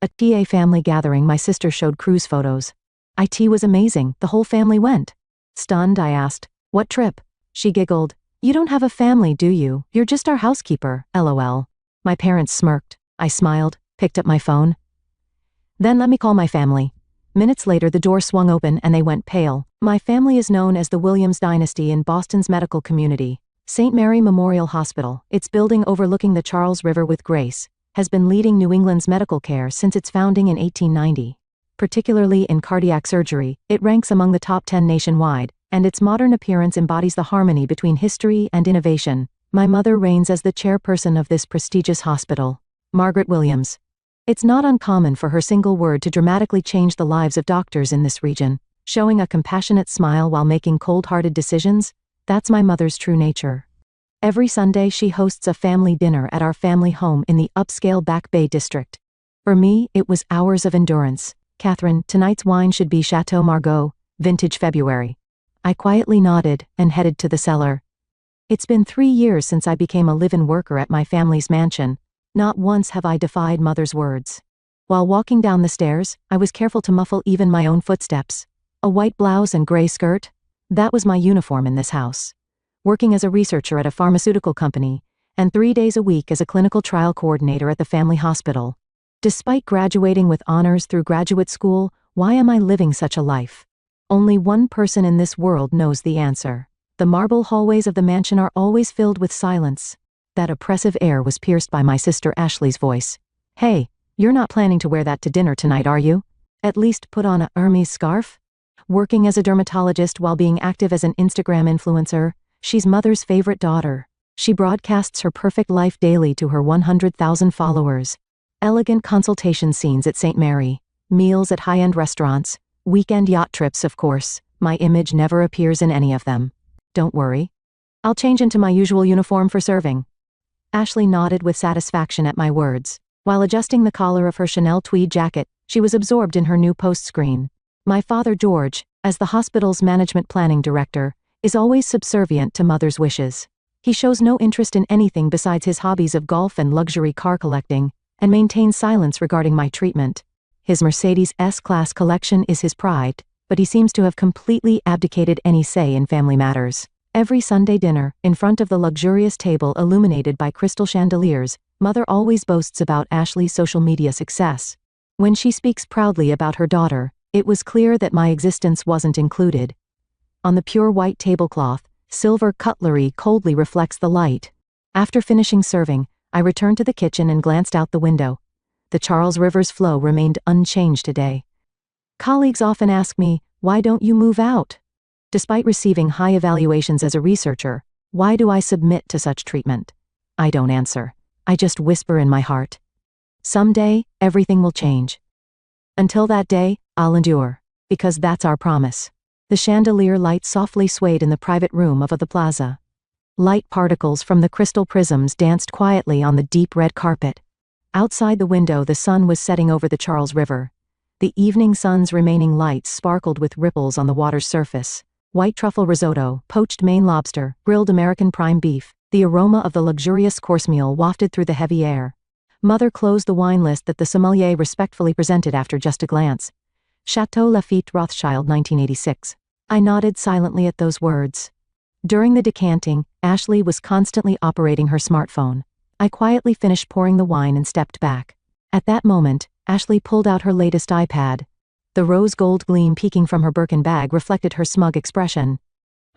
A TA family gathering. My sister showed cruise photos. It was amazing, the whole family went. Stunned, I asked, "What trip?" She giggled. "You don't have a family, do you? You're just our housekeeper, lol." My parents smirked. I smiled, picked up my phone. "Then let me call my family." Minutes later the door swung open and they went pale. My family is known as the Williams dynasty in Boston's medical community. St. Mary Memorial Hospital, its building overlooking the Charles River with grace, has been leading New England's medical care since its founding in 1890. Particularly in cardiac surgery, it ranks among the top 10 nationwide, and its modern appearance embodies the harmony between history and innovation. My mother reigns as the chairperson of this prestigious hospital. Margaret Williams. It's not uncommon for her single word to dramatically change the lives of doctors in this region. Showing a compassionate smile while making cold-hearted decisions, that's my mother's true nature. Every Sunday she hosts a family dinner at our family home in the upscale Back Bay district. For me, it was hours of endurance. "Catherine, tonight's wine should be Chateau Margaux, vintage February." I quietly nodded and headed to the cellar. It's been 3 years since I became a live-in worker at my family's mansion. Not once have I defied Mother's words. While walking down the stairs, I was careful to muffle even my own footsteps. A white blouse and gray skirt? That was my uniform in this house. Working as a researcher at a pharmaceutical company, and 3 days a week as a clinical trial coordinator at the family hospital. Despite graduating with honors through graduate school, why am I living such a life? Only one person in this world knows the answer. The marble hallways of the mansion are always filled with silence. That oppressive air was pierced by my sister Ashley's voice. "Hey, you're not planning to wear that to dinner tonight, are you? At least put on a Hermes scarf?" Working as a dermatologist while being active as an Instagram influencer, she's Mother's favorite daughter. She broadcasts her perfect life daily to her 100,000 followers. Elegant consultation scenes at St. Mary, meals at high-end restaurants, weekend yacht trips, of course. My image never appears in any of them. "Don't worry. I'll change into my usual uniform for serving." Ashley nodded with satisfaction at my words. While adjusting the collar of her Chanel tweed jacket, she was absorbed in her new post screen. My father George, as the hospital's management planning director, is always subservient to Mother's wishes. He shows no interest in anything besides his hobbies of golf and luxury car collecting, and maintains silence regarding my treatment. His Mercedes S-Class collection is his pride, but he seems to have completely abdicated any say in family matters. Every Sunday dinner, in front of the luxurious table illuminated by crystal chandeliers, Mother always boasts about Ashley's social media success. When she speaks proudly about her daughter, it was clear that my existence wasn't included. On the pure white tablecloth, silver cutlery coldly reflects the light. After finishing serving, I returned to the kitchen and glanced out the window. The Charles River's flow remained unchanged today. Colleagues often ask me, "Why don't you move out?" Despite receiving high evaluations as a researcher, why do I submit to such treatment? I don't answer. I just whisper in my heart. Someday, everything will change. Until that day, I'll endure. Because that's our promise. The chandelier light softly swayed in the private room of the plaza. Light particles from the crystal prisms danced quietly on the deep red carpet. Outside the window the sun was setting over the Charles River. The evening sun's remaining lights sparkled with ripples on the water's surface. White truffle risotto, poached Maine lobster, grilled American prime beef, the aroma of the luxurious course meal wafted through the heavy air. Mother closed the wine list that the sommelier respectfully presented after just a glance. Chateau Lafite Rothschild 1986. I nodded silently at those words. During the decanting, Ashley was constantly operating her smartphone. I quietly finished pouring the wine and stepped back. At that moment, Ashley pulled out her latest iPad. The rose gold gleam peeking from her Birkin bag reflected her smug expression.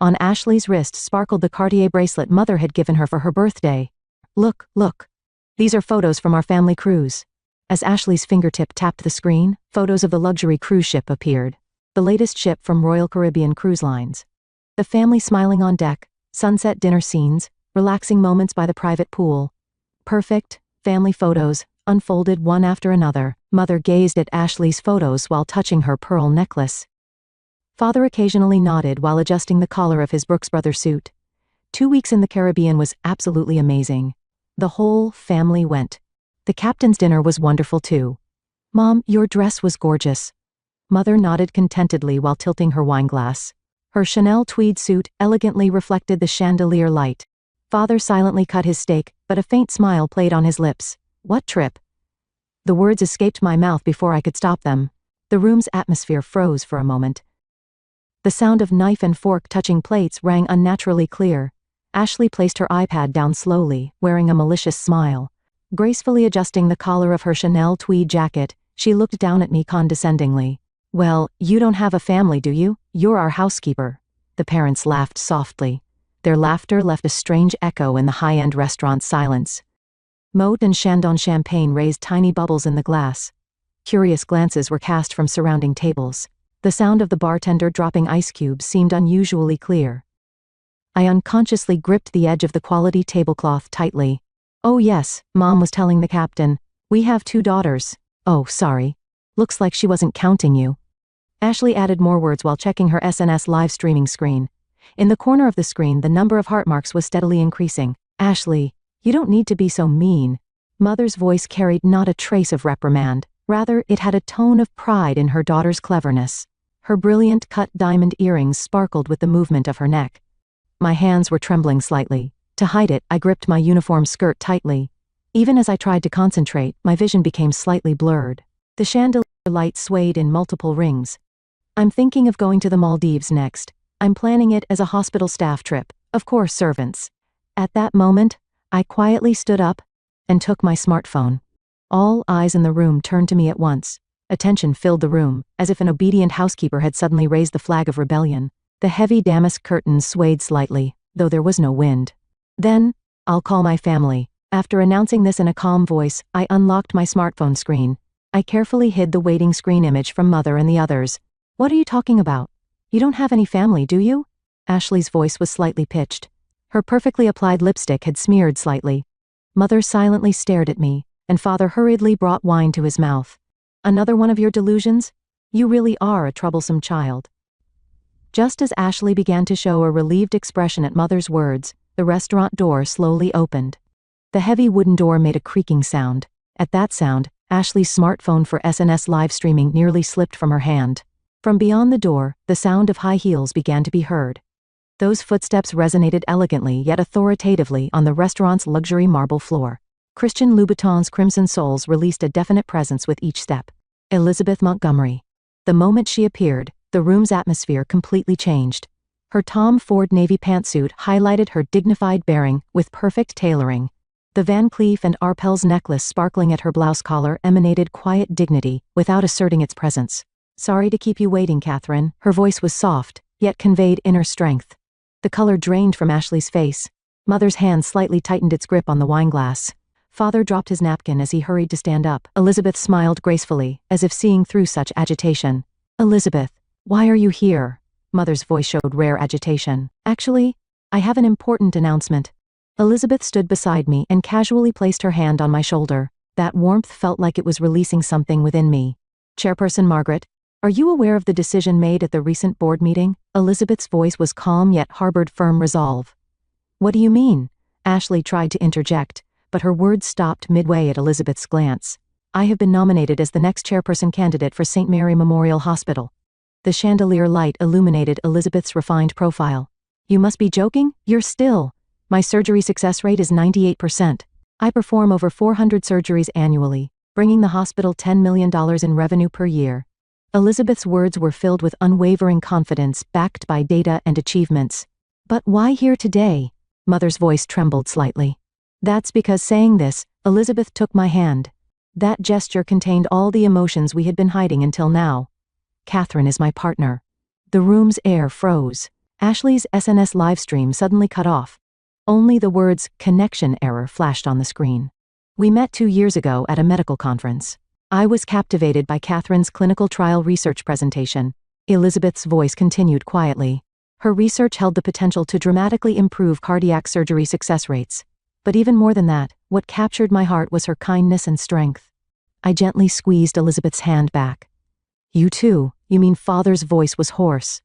On Ashley's wrist sparkled the Cartier bracelet Mother had given her for her birthday. Look. These are photos from our family cruise." As Ashley's fingertip tapped the screen, photos of the luxury cruise ship appeared. The latest ship from Royal Caribbean Cruise Lines. The family smiling on deck, sunset dinner scenes, relaxing moments by the private pool. Perfect, family photos, unfolded one after another. Mother gazed at Ashley's photos while touching her pearl necklace. Father occasionally nodded while adjusting the collar of his Brooks Brothers suit. 2 weeks in the Caribbean was absolutely amazing. The whole family went. The captain's dinner was wonderful too. "Mom, your dress was gorgeous." Mother nodded contentedly while tilting her wineglass. Her Chanel tweed suit elegantly reflected the chandelier light. Father silently cut his steak, but a faint smile played on his lips. "What trip?" The words escaped my mouth before I could stop them. The room's atmosphere froze for a moment. The sound of knife and fork touching plates rang unnaturally clear. Ashley placed her iPad down slowly, wearing a malicious smile. Gracefully adjusting the collar of her Chanel tweed jacket, she looked down at me condescendingly. "Well, you don't have a family, do you? You're our housekeeper." The parents laughed softly. Their laughter left a strange echo in the high-end restaurant's silence. Moët and Chandon champagne raised tiny bubbles in the glass. Curious glances were cast from surrounding tables. The sound of the bartender dropping ice cubes seemed unusually clear. I unconsciously gripped the edge of the quality tablecloth tightly. "Oh yes," Mom was telling the captain. "We have 2 daughters." "Oh, sorry. Looks like she wasn't counting you." Ashley added more words while checking her SNS live streaming screen. In the corner of the screen, the number of heart marks was steadily increasing. "Ashley, you don't need to be so mean." Mother's voice carried not a trace of reprimand. Rather, it had a tone of pride in her daughter's cleverness. Her brilliant cut diamond earrings sparkled with the movement of her neck. My hands were trembling slightly. To hide it, I gripped my uniform skirt tightly. Even as I tried to concentrate, my vision became slightly blurred. The chandelier light swayed in multiple rings. "I'm thinking of going to the Maldives next. I'm planning it as a hospital staff trip. Of course, servants." At that moment, I quietly stood up and took my smartphone. All eyes in the room turned to me at once. Attention filled the room, as if an obedient housekeeper had suddenly raised the flag of rebellion. The heavy damask curtains swayed slightly, though there was no wind. "Then, I'll call my family." After announcing this in a calm voice, I unlocked my smartphone screen. I carefully hid the waiting screen image from Mother and the others. "What are you talking about? You don't have any family, do you?" Ashley's voice was slightly pitched. Her perfectly applied lipstick had smeared slightly. Mother silently stared at me, and Father hurriedly brought wine to his mouth. "Another one of your delusions? You really are a troublesome child." Just as Ashley began to show a relieved expression at Mother's words, the restaurant door slowly opened. The heavy wooden door made a creaking sound. At that sound, Ashley's smartphone for SNS live streaming nearly slipped from her hand. From beyond the door, the sound of high heels began to be heard. Those footsteps resonated elegantly yet authoritatively on the restaurant's luxury marble floor. Christian Louboutin's crimson soles released a definite presence with each step. Elizabeth Montgomery. The moment she appeared, the room's atmosphere completely changed. Her Tom Ford navy pantsuit highlighted her dignified bearing with perfect tailoring. The Van Cleef and Arpels necklace sparkling at her blouse collar emanated quiet dignity without asserting its presence. "Sorry to keep you waiting, Catherine." Her voice was soft, yet conveyed inner strength. The color drained from Ashley's face. Mother's hand slightly tightened its grip on the wineglass. Father dropped his napkin as he hurried to stand up. Elizabeth smiled gracefully, as if seeing through such agitation. "Elizabeth, why are you here?" Mother's voice showed rare agitation. "Actually, I have an important announcement." Elizabeth stood beside me and casually placed her hand on my shoulder. That warmth felt like it was releasing something within me. "Chairperson Margaret, are you aware of the decision made at the recent board meeting?" Elizabeth's voice was calm yet harbored firm resolve. "What do you mean?" Ashley tried to interject, but her words stopped midway at Elizabeth's glance. "I have been nominated as the next chairperson candidate for St. Mary Memorial Hospital." The chandelier light illuminated Elizabeth's refined profile. "You must be joking? You're still. My surgery success rate is 98%. I perform over 400 surgeries annually, bringing the hospital $10 million in revenue per year." Elizabeth's words were filled with unwavering confidence backed by data and achievements. "But why here today?" Mother's voice trembled slightly. "That's because saying this," Elizabeth took my hand. That gesture contained all the emotions we had been hiding until now. "Catherine is my partner." The room's air froze. Ashley's SNS livestream suddenly cut off. Only the words "connection error" flashed on the screen. "We met 2 years ago at a medical conference. I was captivated by Catherine's clinical trial research presentation." Elizabeth's voice continued quietly. Her research held the potential to dramatically improve cardiac surgery success rates. But even more than that, what captured my heart was her kindness and strength. I gently squeezed Elizabeth's hand back. "You too, you mean?" Father's voice was hoarse.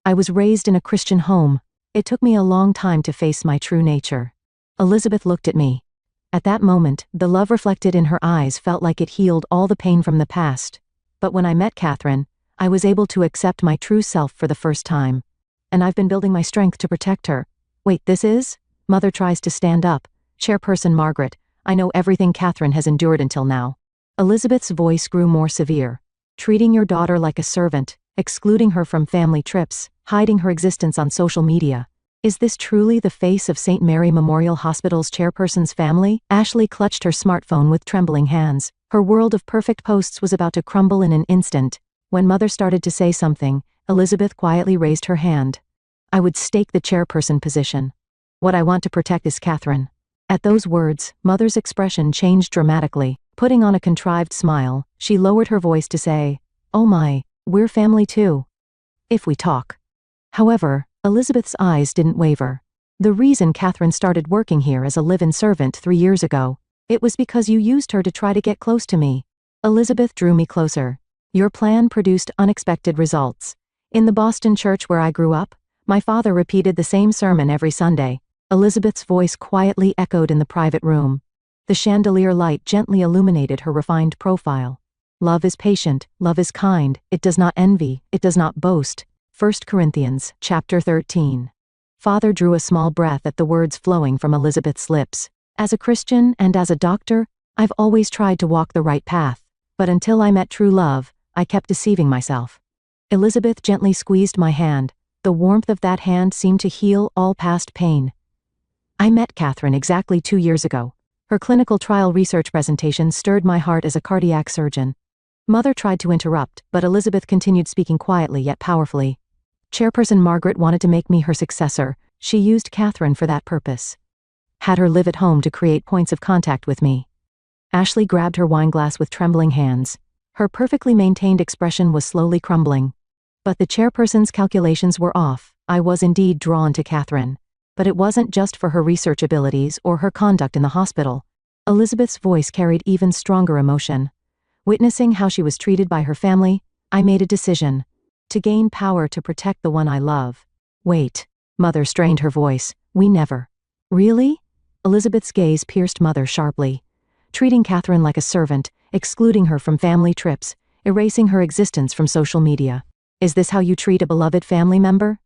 "I was raised in a Christian home. It took me a long time to face my true nature." Elizabeth looked at me. At that moment, the love reflected in her eyes felt like it healed all the pain from the past. But when I met Catherine, I was able to accept my true self for the first time. And I've been building my strength to protect her. "Wait, this is?" Mother tries to stand up. "Chairperson Margaret, I know everything Catherine has endured until now." Elizabeth's voice grew more severe. Treating your daughter like a servant, excluding her from family trips, hiding her existence on social media. Is this truly the face of St. Mary Memorial Hospital's chairperson's family? Ashley clutched her smartphone with trembling hands. Her world of perfect posts was about to crumble in an instant. When Mother started to say something, Elizabeth quietly raised her hand. I would stake the chairperson position. What I want to protect is Catherine. At those words, Mother's expression changed dramatically. Putting on a contrived smile, she lowered her voice to say, "Oh my, we're family too. If we talk." However, Elizabeth's eyes didn't waver. The reason Catherine started working here as a live-in servant 3 years ago, it was because you used her to try to get close to me. Elizabeth drew me closer. Your plan produced unexpected results. In the Boston church where I grew up, my father repeated the same sermon every Sunday. Elizabeth's voice quietly echoed in the private room. The chandelier light gently illuminated her refined profile. Love is patient, love is kind, it does not envy, it does not boast. 1 Corinthians, chapter 13. Father drew a small breath at the words flowing from Elizabeth's lips. As a Christian and as a doctor, I've always tried to walk the right path, but until I met true love, I kept deceiving myself. Elizabeth gently squeezed my hand. The warmth of that hand seemed to heal all past pain. I met Catherine exactly 2 years ago. Her clinical trial research presentation stirred my heart as a cardiac surgeon. Mother tried to interrupt, but Elizabeth continued speaking quietly yet powerfully. Chairperson Margaret wanted to make me her successor. She used Catherine for that purpose. Had her live at home to create points of contact with me. Ashley grabbed her wineglass with trembling hands. Her perfectly maintained expression was slowly crumbling. But the chairperson's calculations were off. I was indeed drawn to Catherine. But it wasn't just for her research abilities or her conduct in the hospital. Elizabeth's voice carried even stronger emotion. Witnessing how she was treated by her family, I made a decision. To gain power to protect the one I love. Wait. Mother strained her voice. We never. Really? Elizabeth's gaze pierced Mother sharply. Treating Catherine like a servant, excluding her from family trips, erasing her existence from social media. Is this how you treat a beloved family member?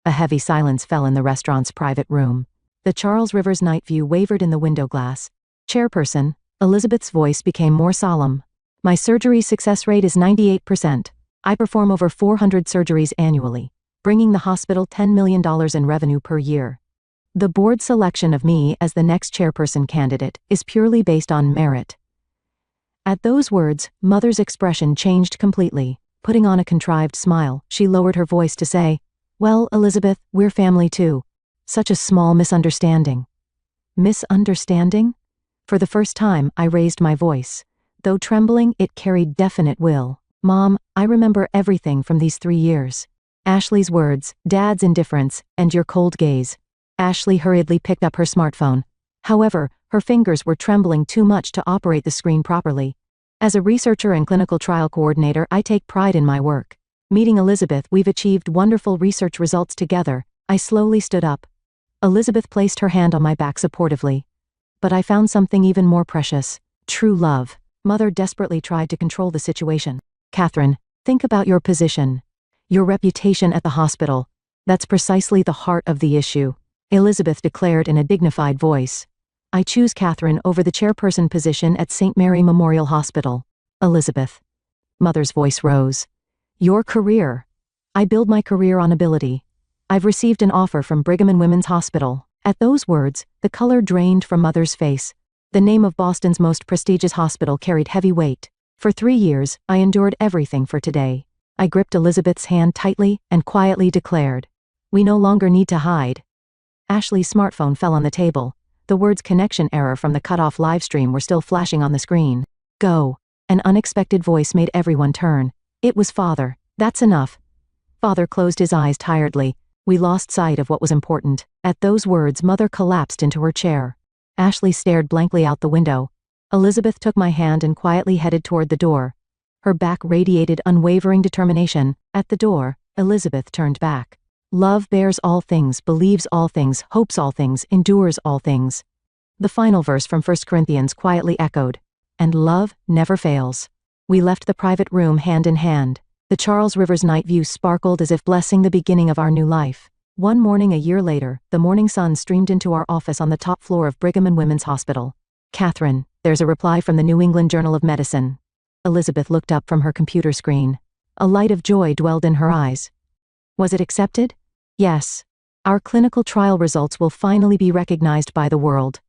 A heavy silence fell in the restaurant's private room. The Charles River's night view wavered in the window glass. Chairperson, Elizabeth's voice became more solemn. My surgery success rate is 98%. I perform over 400 surgeries annually, bringing the hospital $10 million in revenue per year. The board's selection of me as the next chairperson candidate is purely based on merit. At those words, Mother's expression changed completely. Putting on a contrived smile, she lowered her voice to say, "Well, Elizabeth, we're family too. Such a small misunderstanding." Misunderstanding? For the first time, I raised my voice. Though trembling, it carried definite will. Mom, I remember everything from these 3 years. Ashley's words, Dad's indifference, and your cold gaze. Ashley hurriedly picked up her smartphone. However, her fingers were trembling too much to operate the screen properly. As a researcher and clinical trial coordinator, I take pride in my work. Meeting Elizabeth, we've achieved wonderful research results together. I slowly stood up. Elizabeth placed her hand on my back supportively. But I found something even more precious. True love. Mother desperately tried to control the situation. Catherine, think about your position. Your reputation at the hospital. That's precisely the heart of the issue. Elizabeth declared in a dignified voice. I choose Catherine over the chairperson position at St. Mary Memorial Hospital. Elizabeth. Mother's voice rose. Your career. I build my career on ability. I've received an offer from Brigham and Women's Hospital. At those words, the color drained from Mother's face. The name of Boston's most prestigious hospital carried heavy weight. For 3 years, I endured everything for today. I gripped Elizabeth's hand tightly and quietly declared, we no longer need to hide. Ashley's smartphone fell on the table. The words connection error from the cut-off live stream were still flashing on the screen. Go. An unexpected voice made everyone turn. It was Father. That's enough. Father closed his eyes tiredly. We lost sight of what was important. At those words, Mother collapsed into her chair. Ashley stared blankly out the window. Elizabeth took my hand and quietly headed toward the door. Her back radiated unwavering determination. At the door, Elizabeth turned back. Love bears all things, believes all things, hopes all things, endures all things. The final verse from 1 Corinthians quietly echoed. And love never fails. We left the private room hand in hand. The Charles River's night view sparkled as if blessing the beginning of our new life. One morning a year later, the morning sun streamed into our office on the top floor of Brigham and Women's Hospital. Catherine, There's a reply from the New England Journal of Medicine. Elizabeth looked up from her computer screen. A light of joy dwelled in her eyes. Was it accepted? Yes. Our clinical trial results will finally be recognized by the world.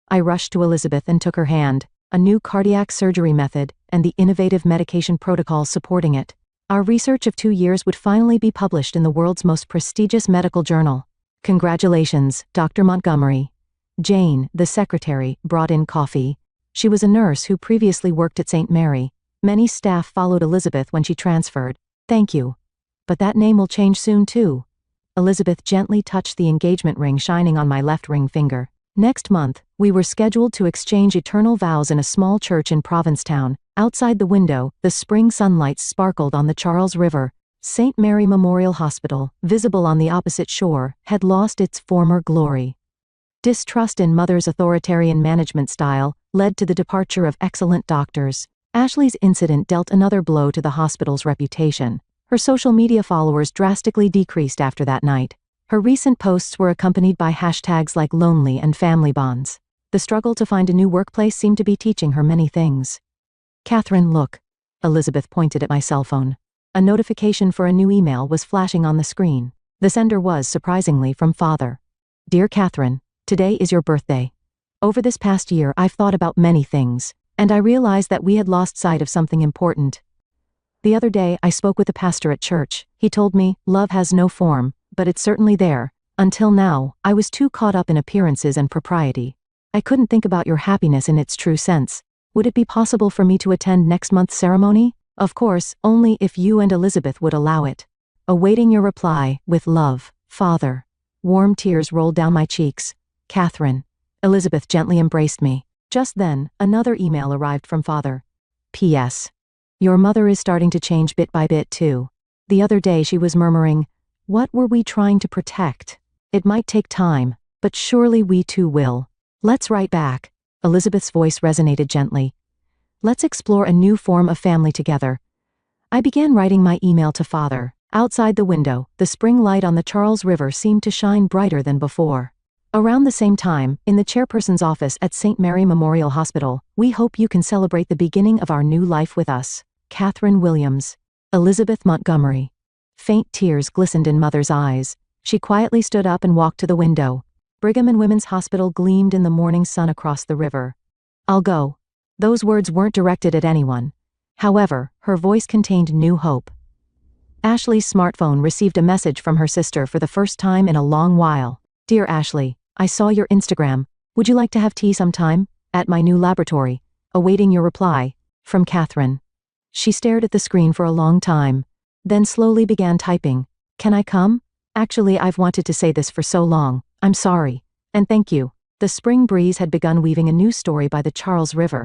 I rushed to Elizabeth and took her hand, a new cardiac surgery method, and the innovative medication protocols supporting it. Our research of 2 years would finally be published in the world's most prestigious medical journal. Congratulations, Dr. Montgomery. Jane, the secretary, brought in coffee. She was a nurse who previously worked at St. Mary. Many staff followed Elizabeth when she transferred. Thank you. But that name will change soon too. Elizabeth gently touched the engagement ring shining on my left ring finger. Next month, we were scheduled to exchange eternal vows in a small church in Provincetown. Outside the window, the spring sunlight sparkled on the Charles River. St. Mary Memorial Hospital, visible on the opposite shore, had lost its former glory. Distrust in Mother's authoritarian management style led to the departure of excellent doctors. Ashley's incident dealt another blow to the hospital's reputation. Her social media followers drastically decreased after that night. Her recent posts were accompanied by hashtags like lonely and family bonds. The struggle to find a new workplace seemed to be teaching her many things. Catherine, look. Elizabeth pointed at my cell phone. A notification for a new email was flashing on the screen. The sender was, surprisingly, from Father. Dear Catherine, today is your birthday. Over this past year, I've thought about many things, and I realized that we had lost sight of something important. The other day, I spoke with a pastor at church. He told me, love has no form, but it's certainly there. Until now, I was too caught up in appearances and propriety. I couldn't think about your happiness in its true sense. Would it be possible for me to attend next month's ceremony? Of course, only if you and Elizabeth would allow it. Awaiting your reply, with love, Father. Warm tears rolled down my cheeks. Catherine. Elizabeth gently embraced me. Just then, another email arrived from Father. P.S. Your mother is starting to change bit by bit too. The other day she was murmuring, what were we trying to protect? It might take time, but surely we too will. Let's write back. Elizabeth's voice resonated gently. Let's explore a new form of family together. I began writing my email to Father. Outside the window, the spring light on the Charles River seemed to shine brighter than before. Around the same time, in the chairperson's office at St. Mary Memorial Hospital, we hope you can celebrate the beginning of our new life with us. Catherine Williams. Elizabeth Montgomery. Faint tears glistened in Mother's eyes. She quietly stood up and walked to the window. Brigham and Women's Hospital gleamed in the morning sun across the river. I'll go. Those words weren't directed at anyone. However, her voice contained new hope. Ashley's smartphone received a message from her sister for the first time in a long while. Dear Ashley, I saw your Instagram. Would you like to have tea sometime? At my new laboratory. Awaiting your reply. From Catherine. She stared at the screen for a long time, then slowly began typing. Can I come? Actually, I've wanted to say this for so long. I'm sorry. And thank you. The spring breeze had begun weaving a new story by the Charles River.